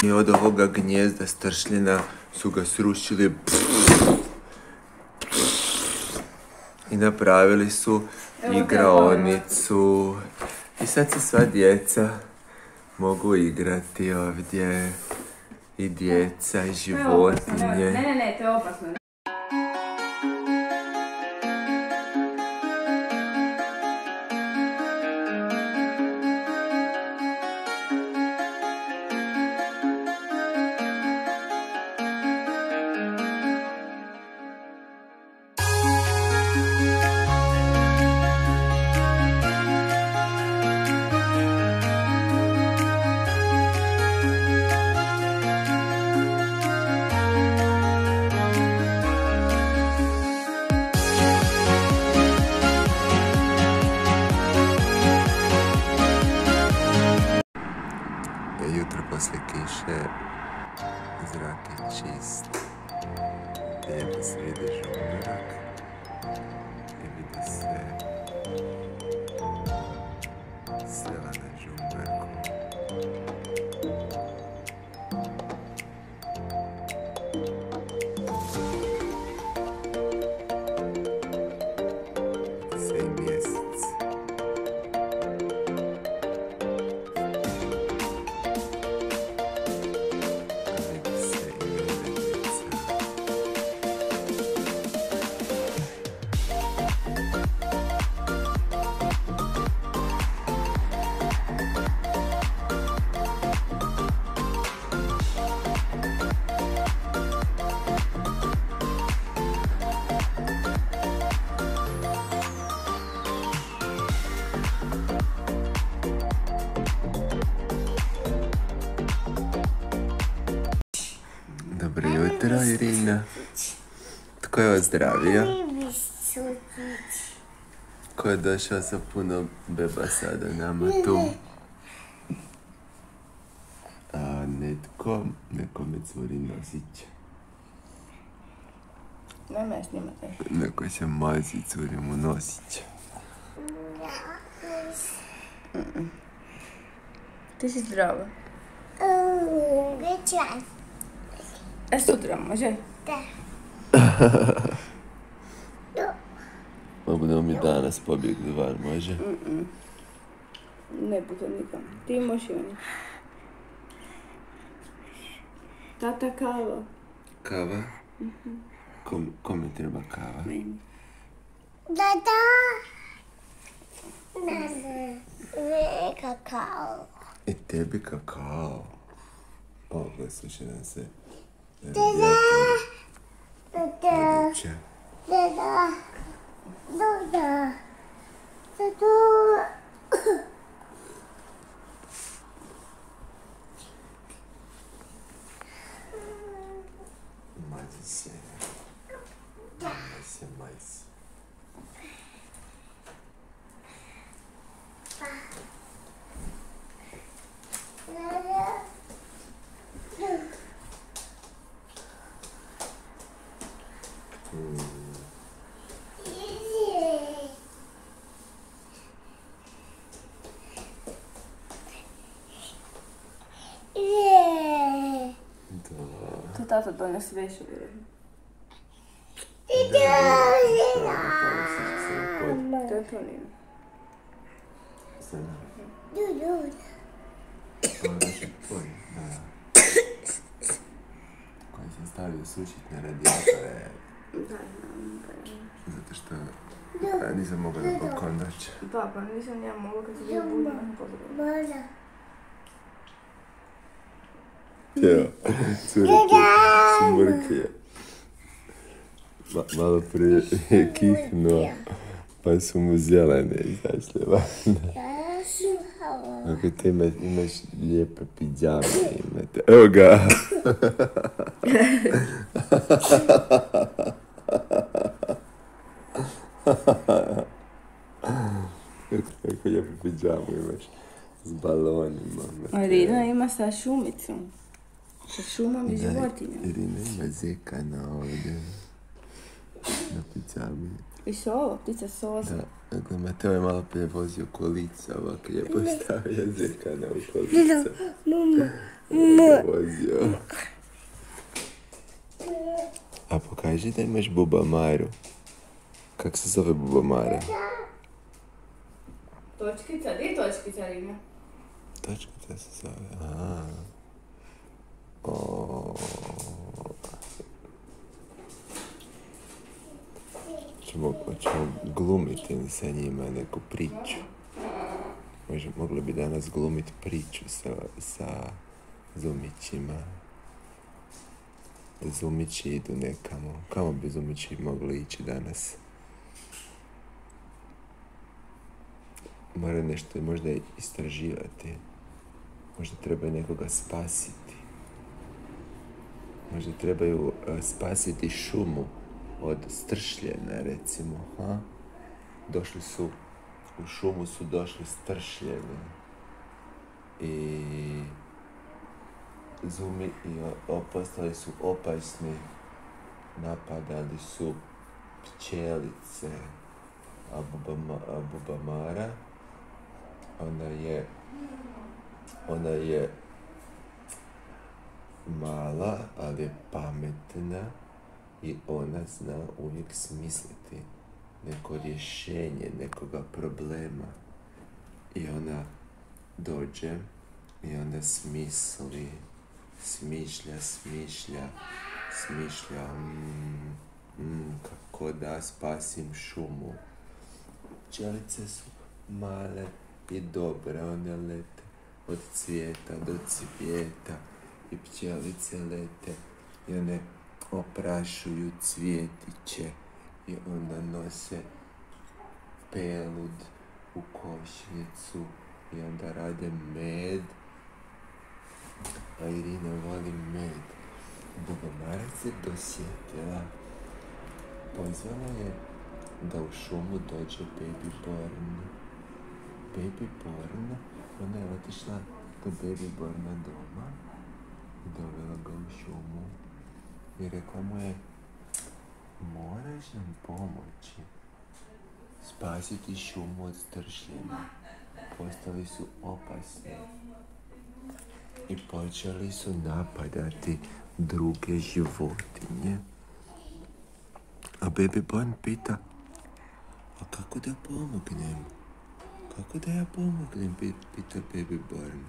I od ovoga gnjezda stršljena su ga srušili i napravili su igraonicu. I sad se sva djeca mogu igrati ovdje. I djeca, i životinje. Ne, to je opasno. Jutro poslije kiše, zrak je čist, lijepo se vidi žumberak i vidi se sela na žumberku. Vidi se i mjesec. Dobro jutro, Irina. Tko je ozdravio? Ko je došao sa puno beba sada nama tu? A nekome curi nosić. Nemoj snimati. Neko se mazi, curi mu nosić. Ti si zdrava. Večer. A sutra može? Da. Ma budemo mi danas pobjegli van, može? Ne bude nikam. Ti možeš i oni. Tata kava. Kava? Kome treba kava? Meni. Da. Ne, kakao. I tebi kakao. O, slušaj nam se. Da. Mazi se. Majsi. To tata dones vešu, vjerujem. To je to nije. Koji sam stavio sušit na radijatore. Da. Zato što nisam mogla na balkon doći. Da, pa nisam ja mogla kad se bio budio na pozdravu. Evo, cure su mrke. Malo prije je kihnuo, pa su mu zelene izašle van. Ako ti imaš lijepe pidžame, imate. Evo ga! Kako lijepe pidžame imaš s balonima. Irina ima sa šumicom. Sa šumom i životinjom. Irina ima zekana ovdje. Na pidžami. Više ovo, ptica soza. Da, dakle, Mateo je malo prije vozio kolica, ovako je postavio zekana u kolica. Vozio. A pokaži da imaš Bubamaru. Kak se zove Bubamara? Točkica, gdje je točkica Rina? Točkica se zove, Hoćemo glumiti sa njima neku priču. Mogli bi danas glumiti priču sa zumićima. Zumići idu nekamo. Kamo bi zumići mogli ići danas? Mora nešto možda istraživati. Možda treba nekoga spasiti. Možda trebaju spasiti šumu od stršljena, recimo. Došli su, u šumu su došli stršljeni. I zumi postali su opasni. Napadali su pčelice. A Bubamara, ona je mala, ali je pametna i ona zna uvijek smisliti neko rješenje nekoga problema. I ona dođe i onda smišlja, kako da spasim šumu. Pčelice su male i dobre, one lete od cvijeta do cvijeta i pčelice lete i one oprašuju cvjetiće i onda nose pelud u košnicu i onda rade med. A Irina voli med. Bubamara se dosjetila. Pozvala je da u šumu dođe Baby Born. Baby Born, ona je otišla do Baby Borna doma i dovela ga u šumu i rekla mu je: moraš nam pomoći spasiti šumu od stršljena. Postali su opasni i počeli su napadati druge životinje. A Baby Born pita: a kako da pomognem? Kako da ja pomognem? Pita Baby Born.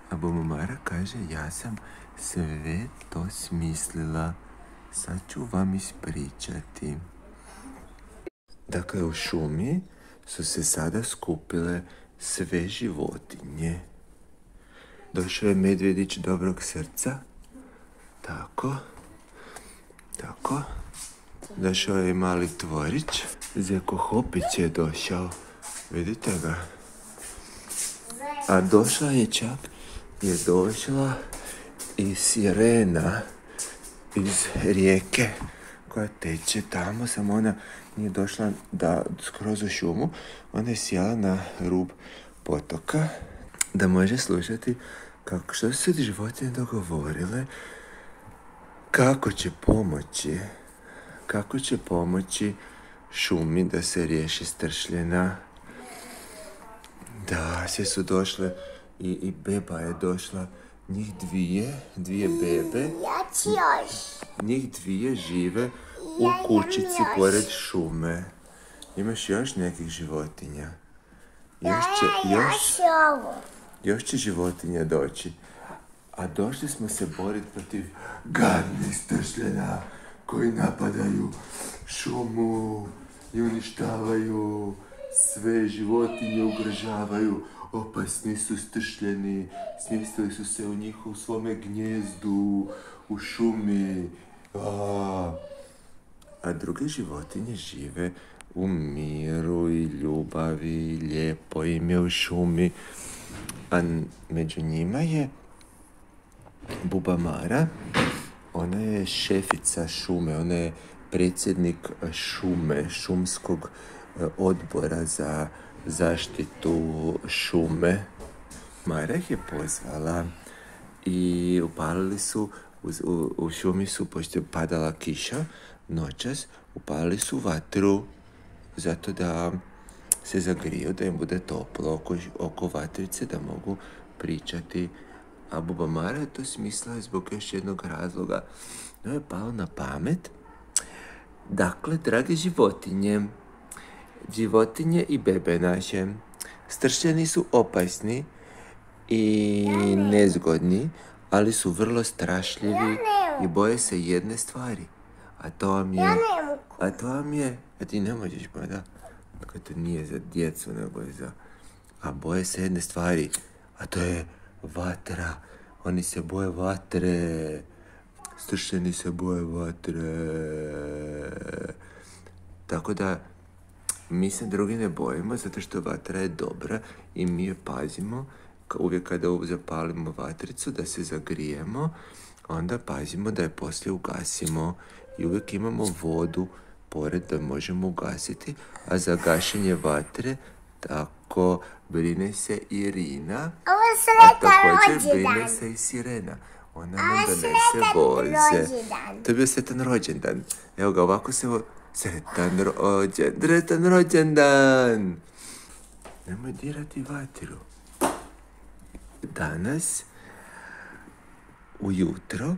A Bubamara kaže: ja sam sve to smislila. Sad ću vam ispričati. Dakle, u šumi su se sada skupile sve životinje. Došao je medvjedić dobrog srca. Tako. Došao je mali tvorić. Zeko Hopić je došao. Vidite ga? A došla i sirena iz rijeke koja teče tamo, samo ona nije došla skroz u šumu. Ona je sjela na rub potoka da može slušati što su se životinje dogovorile, kako će pomoći šumi da se riješi stršljena. Da, sve su došle i beba je došla. Njih dvije bebe. Ja ću još. Njih dvije žive u kućici pored šume. Imaš još nekih životinja? Još će životinja doći. A došli smo se boriti protiv gadnih stršljena koji napadaju šumu i uništavaju sve životinje, ugrožavaju. Opasni su stršljeni, smjestili su se u svome gnjezdu, u šumi. A druge životinje žive u miru i ljubavi, lijepo im je u šumi. A među njima je Bubamara. Ona je šefica šume, ona je predsjednik šumskog odbora za zaštitu šume. Mara ih je pozvala i upalili su U šumi su, pošto je padala kiša, noćas upalili su vatru, zato da se zagriju, da im bude toplo oko vatrice, da mogu pričati. A Buba Mara je to smislila zbog još jednog razloga. No je palo na pamet. Dakle, drage životinje i bebe naše, stršljeni su opasni i nezgodni, ali su vrlo strašljivi i boje se jedne stvari. A ti ne možeš, pa da. Dakle, to nije za djecu, nego je za... A boje se jedne stvari, a to je vatra. Oni se boje vatre. Stršljeni se boje vatre. Tako da, mi se drugi ne bojimo, zato što vatra je dobra i mi je pazimo. Uvijek kada zapalimo vatricu, da se zagrijemo, onda pazimo da je poslije ugasimo. I uvijek imamo vodu pored da možemo ugasiti, a za gašenje vatre tako brine se Irina, a također brine se i Sirena. Ona nam donese voze. To je bio sretan rođendan. Evo ga, ovako se... Sretan rođendan! Nemoj dirati vatru. Danas, ujutro,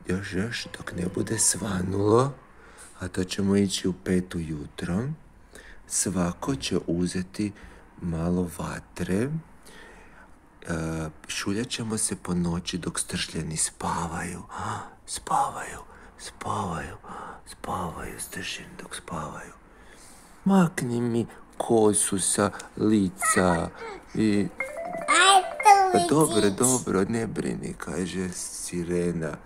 još dok ne bude svanulo, a to ćemo ići u 5 ujutro, svako će uzeti malo vatre, šuljat ćemo se po noći dok stršljeni spavaju. Spavaju stršljeni dok spavaju. Makni mi kosu sa lica i... Dobro, ne brini, kaže Sirena.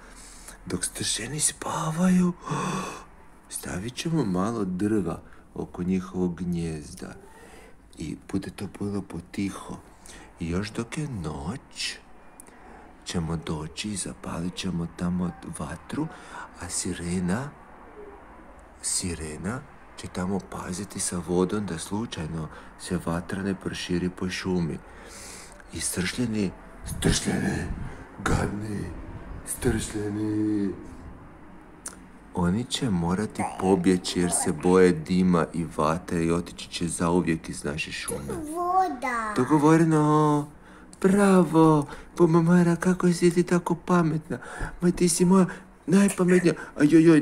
Dok stršljeni spavaju, stavit ćemo malo drva oko njihovog gnijezda. I bude to bilo potiho. I još dok je noć, ćemo doći i zapalit ćemo tamo vatru, a Sirena će tamo paziti sa vodom da slučajno se vatra ne proširi po šumi. I stršljeni, gadni, stršljeni. Oni će morati pobjeći jer se boje dima i vatre i otići će zauvijek iz naše šume. Voda. Dogovoreno. Bravo. Buba Mara, kako si ti tako pametna? Ma ti si moja najpametnija. Ajojoj,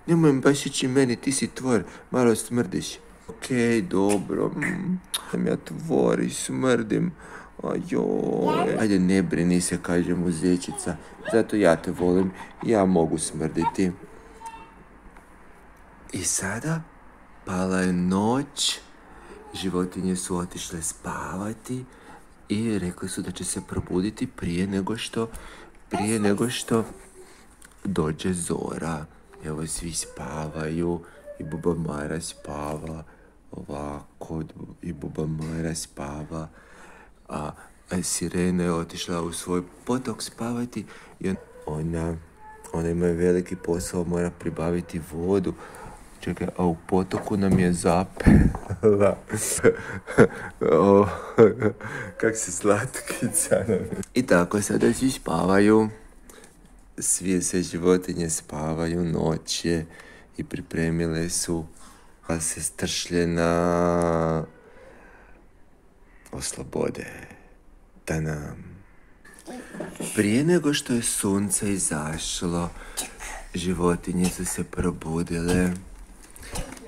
nemoj baš ići meni, ti si tvor. Malo smrdiš. Okej, dobro. Ja tvor i smrdim. Ajoj. Ajde, ne brini se, kaže mu zečica. Zato ja te volim. Ja mogu smrditi. I sada pala je noć, životinje su otišle spavati i rekli su da će se probuditi prije nego što dođe zora. Evo, svi spavaju i Buba Mara spava ovako i Buba Mara spava, a Sirena je otišla u svoj potok spavati i ona ima veliki posao, mora pribaviti vodu. Čekaj, a u potoku nam je zapela. Kak se slatkica nam je. I tako sada svi spavaju. Sve životinje spavaju, noć je i pripremile su, pa se stršljena oslobode. Da nam. Prije nego što je sunce izašlo, životinje su se probudile.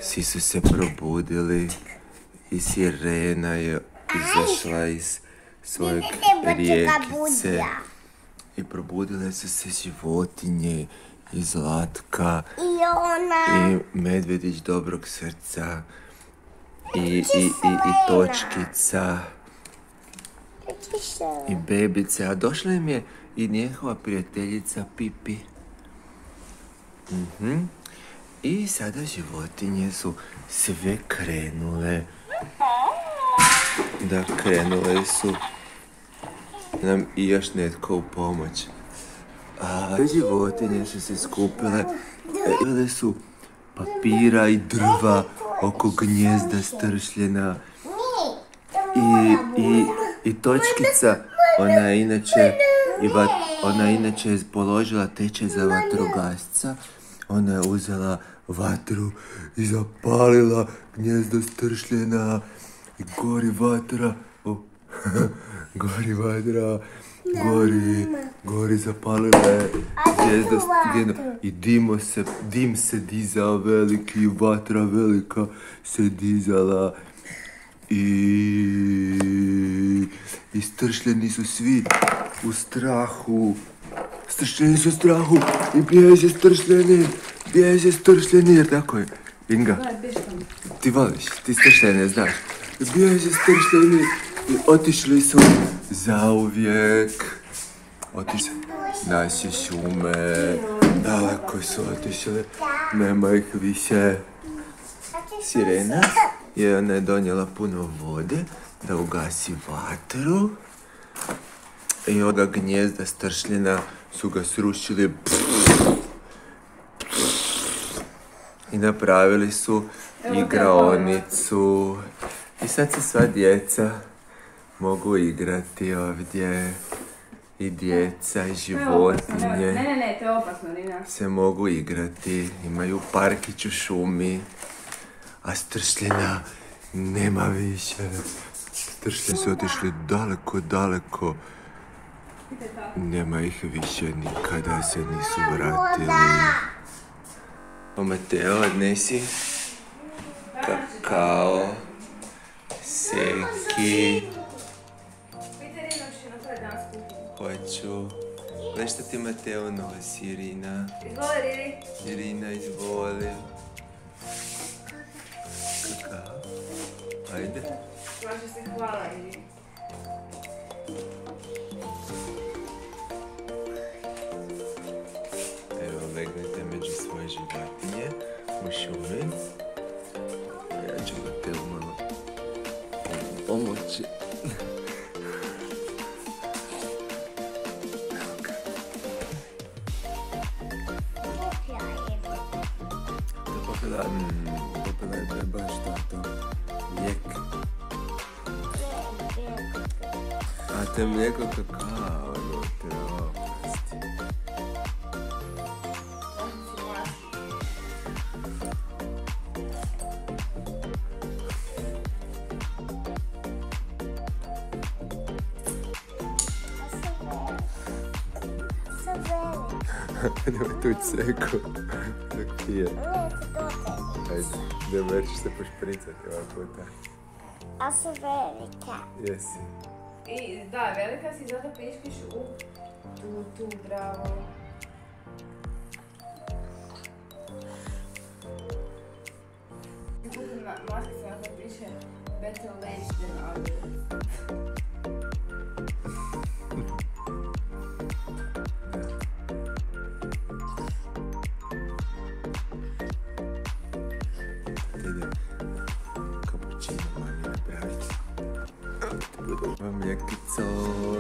Svi su se probudili i Sirena je izašla iz svoje rijekice i probudile su se životinje i Zlatka i Medvjedić dobrog srca i Točkica i Bebica, a došla im je i njihova prijateljica Pipi. I sada životinje su sve krenule su nam i još netko u pomoć. A životinje su se skupile, bile su papira i drva oko gnijezda stršljena. I Točkica, ona je inače ona inače je položila tečaj za vatrogasca. Ona je uzela vatru i zapalila gnjezdo stršljena. I gori vatra. Gori vatra. Gori zapalila je gnjezdo stršljena. I dim se dizao veliki, vatra velika se dizala. I stršljeni su svi u strahu. Stršljeni su u strahu i bježe stršljeni, jer tako je. Inga, ti voliš, ti stršljene znaš. Bježe stršljeni i otišli su zauvijek. Otišli naše šume, daleko su otišli, nema ih više. Sirena ona je donijela puno vode da ugasi vatru. I ovoga gnjezda stršljena su ga srušili i napravili su igraonicu. I sad se sva djeca mogu igrati ovdje. I djeca i životinje Ne, to je opasno, Rina. se mogu igrati. Imaju parkić u šumi. A stršljena nema više. Stršljeni su otišli daleko. Nema ih više, nikada se nisu vratili. Mateo, odnesi kakao, seki. Hoću. Znaš što ti Mateo nosi, Irina? Izvoli, Riri. Irina, izvoli. Kakao? Ajde. Može se hvala, Riri. Evo, legnete među svoje životinje u šumi. Ja ću Mateo malo pomoći. Popila je baš to lijek. A te mlijeko kakao unutra, oprosti. Nemoj tući seku dok pije. Ajde, ne ćeš se pošpricati ovaj puta. Ja sam velika. Jesi. I da, velika si, zato piškiš u tu, bravo. Budu na maskicu na to piše better late than others. Mljekico.